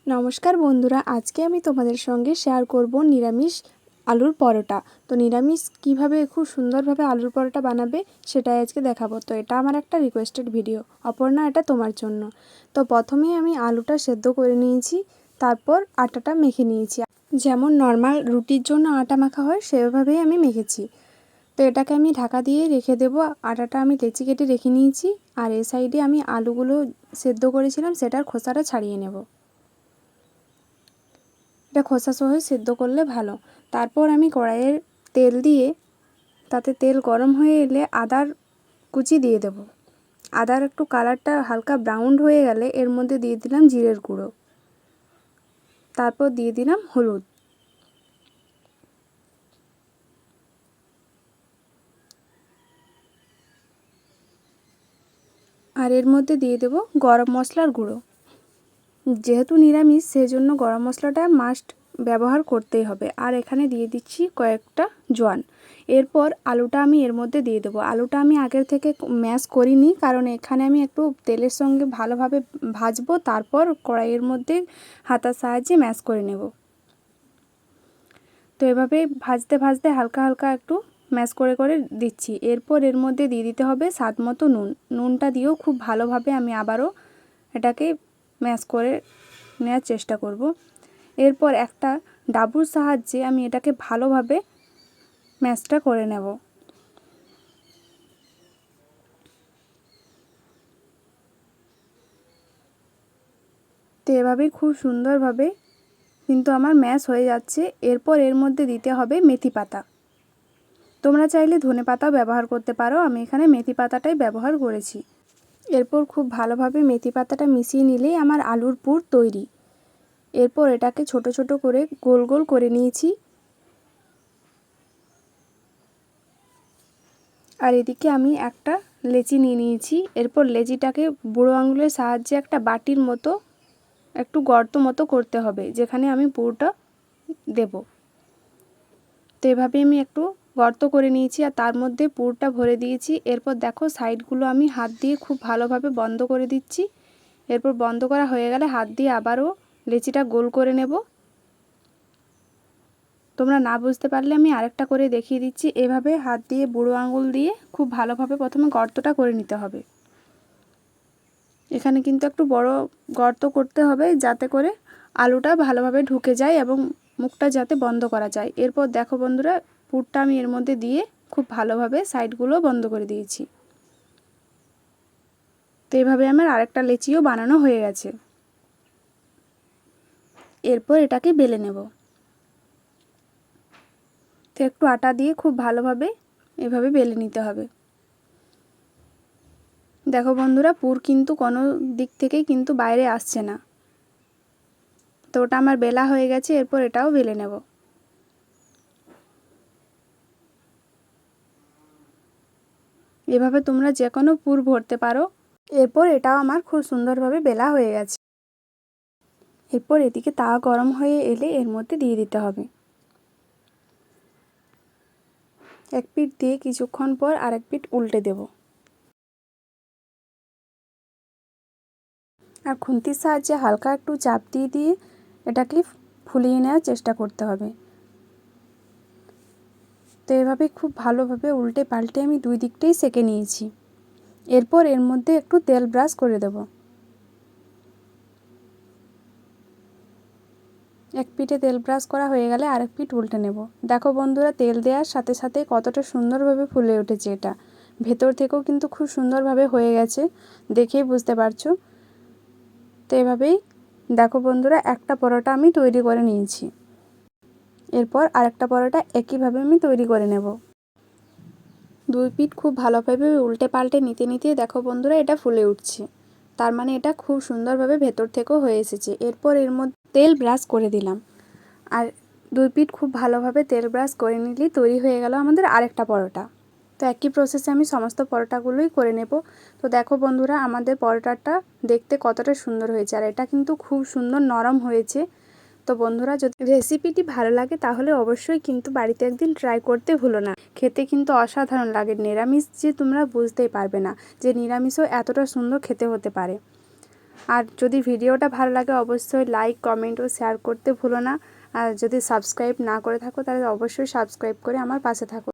নমস্কার বন্ধুরা, আজকে আমি তোমাদের সঙ্গে শেয়ার করব নিরামিষ আলুর পরোটা। তো নিরামিষ কিভাবে খুব সুন্দরভাবে আলুর পরোটা বানাবে সেটাই আজকে দেখাবো। তো এটা আমার একটা রিকোয়েস্টেড ভিডিও, অপর্ণা এটা তোমার জন্য। তো প্রথমেই আমি আলুটা সেদ্ধ করে নিয়েছি, তারপর আটাটা মেখে নিয়েছি। যেমন নর্মাল রুটির জন্য আটা মাখা হয় সেভাবেই আমি মেখেছি। তো এটাকে আমি ঢাকা দিয়ে রেখে দেবো। আটাটা আমি লেচি কেটে রেখে নিয়েছি, আর এই সাইডে আমি আলুগুলো সেদ্ধ করেছিলাম সেটার খোসাটা ছাড়িয়ে নেব। এটা খোসা সহ সেদ্ধ করলে ভালো। তারপর আমি কড়াইয়ে তেল দিয়ে, তাতে তেল গরম হয়ে এলে আদার কুচি দিয়ে দেব। আদার একটু কালারটা হালকা ব্রাউন হয়ে গেলে এর মধ্যে দিয়ে দিলাম জিরের গুঁড়ো, তারপর দিয়ে দিলাম হলুদ। আর এর মধ্যে দিয়ে দেব গরম মশলার গুঁড়ো। যেহেতু নিরামিষ সেজন্য গরম মশলাটা মাস্ট ব্যবহার করতেই হবে। আর এখানে দিয়ে দিচ্ছি কয়েকটা জোয়ান। এরপর আলুটা আমি এর মধ্যে দিয়ে দেবো। আলুটা আমি আগের থেকে ম্যাশ করিনি, কারণ এখানে আমি একটু তেলের সঙ্গে ভালোভাবে ভাজবো, তারপর কড়াইয়ের মধ্যে হাতার সাহায্যে ম্যাশ করে নেব। তো এভাবে ভাজতে ভাজতে হালকা হালকা একটু ম্যাশ করে করে দিচ্ছি। এরপর এর মধ্যে দিয়ে দিতে হবে স্বাদ মতো নুন। নুনটা দিয়েও খুব ভালোভাবে আমি আবারও এটাকে ম্যাশ করে নেওয়ার চেষ্টা করব। এরপর একটা ডাবুর সাহায্যে আমি এটাকে ভালোভাবে ম্যাশটা করে নেব। তো এভাবেই খুব সুন্দরভাবে কিন্তু আমার ম্যাশ হয়ে যাচ্ছে। এরপর এর মধ্যে দিতে হবে মেথি পাতা। তোমরা চাইলে ধনে পাতাও ব্যবহার করতে পারো, আমি এখানে মেথি পাতাটাই ব্যবহার করেছি। এরপর খুব ভালোভাবে মেথি পাতাটা মিশিয়ে নিলেই আমার আলুর পুর তৈরি। এরপর এটাকে ছোট ছোট করে গোল গোল করে নিয়েছি। আর এদিকে আমি একটা লেচি নিয়ে নিয়েছি। এরপর লেচিটাকে বুড়ো আঙুলের সাহায্যে একটা বাটির মতো একটু গর্ত মতো করতে হবে, যেখানে আমি পুরটা দেব। তো এভাবে আমি একটু গর্ত করে নিয়েছি আর তার মধ্যে পুরটা ভরে দিয়েছি। এরপর দেখো সাইডগুলো আমি হাত দিয়ে খুব ভালোভাবে বন্ধ করে দিচ্ছি। এরপর বন্ধ করা হয়ে গেলে হাত দিয়ে আবারও লেচিটা গোল করে নেব। তোমরা না বুঝতে পারলে আমি আরেকটা করে দেখিয়ে দিচ্ছি। এভাবে হাত দিয়ে বুড়ো আঙুল দিয়ে খুব ভালোভাবে প্রথমে গর্তটা করে নিতে হবে। এখানে কিন্তু একটু বড় গর্ত করতে হবে, যাতে করে আলুটা ভালোভাবে ঢুকে যায় এবং মুখটা যাতে বন্ধ করা যায়। এরপর দেখো বন্ধুরা, পুরটা আমি এর মধ্যে দিয়ে খুব ভালোভাবে সাইডগুলো বন্ধ করে দিয়েছি। তো এইভাবে আমার আরেকটা লেচিও বানানো হয়ে গেছে। এরপর এটাকে বেলে নেব। তো একটু আটা দিয়ে খুব ভালোভাবে এভাবে বেলে নিতে হবে। দেখো বন্ধুরা, পুর কিন্তু কোনো দিক থেকেই কিন্তু বাইরে আসছে না। তো ওটা আমার বেলা হয়ে গেছে। এরপর এটাও বেলে নেব। এভাবে তোমরা যে কোনো পুর ভরতে পারো। এরপর এটাও আমার খুব সুন্দরভাবে বেলা হয়ে গেছে। এরপর এদিকে তাওয়া গরম হয়ে এলে এর মধ্যে দিয়ে দিতে হবে। এক পিঠ দিয়ে কিছুক্ষণ পর আরেক পিঠ উল্টে দেব। আর খুন্তির সাহায্যে হালকা একটু চাপ দিয়ে দিয়ে এটাকে ফুলিয়ে নেওয়ার চেষ্টা করতে হবে। তো এভাবে খুব ভালোভাবে উল্টে পাল্টে আমি দুই দিকটাই সেঁকে নিয়েছি। এরপর এর মধ্যে একটু তেল ব্রাশ করে দেব। এক পিঠে তেল ব্রাশ করা হয়ে গেলে আরেক পিঠ উল্টে নেব। দেখো বন্ধুরা, তেল দেওয়ার সাথে সাথে কতটা সুন্দরভাবে ফুলে উঠেছে। এটা ভেতর থেকেও কিন্তু খুব সুন্দরভাবে হয়ে গেছে, দেখেই বুঝতে পারছো। তো এভাবেই দেখো বন্ধুরা, একটা পরোটা আমি তৈরি করে নিয়েছি। এরপর আরেকটা পরোটা একইভাবে আমি তৈরি করে নেব। দুই পিঠ খুব ভালোভাবে উল্টে পাল্টে নিতে নিতে দেখো বন্ধুরা, এটা ফুলে উঠছে। তার মানে এটা খুব সুন্দরভাবে ভেতর থেকেও হয়ে এসেছে। এরপর এর মধ্যে তেল ব্রাশ করে দিলাম। আর দুই পিঠ খুব ভালোভাবে তেল ব্রাশ করে নিলেই তৈরি হয়ে গেল আমাদের আরেকটা পরোটা। তো একই প্রসেসে আমি সমস্ত পরোটাগুলোই করে নেব। তো দেখো বন্ধুরা, আমাদের পরোটাটা দেখতে কতটা সুন্দর হয়েছে, আর এটা কিন্তু খুব সুন্দর নরম হয়েছে। তো বন্ধুরা, যদি রেসিপিটি ভালো লাগে তাহলে অবশ্যই কিন্তু বাড়িতে একদিন ট্রাই করতে ভুলো না। খেতে কিন্তু অসাধারণ লাগে। নিরামিষ যে তোমরা বুঝতেই পারবে না যে নিরামিষও এতটা সুন্দর খেতে হতে পারে। আর যদি ভিডিওটা ভালো লাগে অবশ্যই লাইক, কমেন্ট ও শেয়ার করতে ভুলো না। আর যদি সাবস্ক্রাইব না করে থাকো তাহলে অবশ্যই সাবস্ক্রাইব করে আমার পাশে থাকো।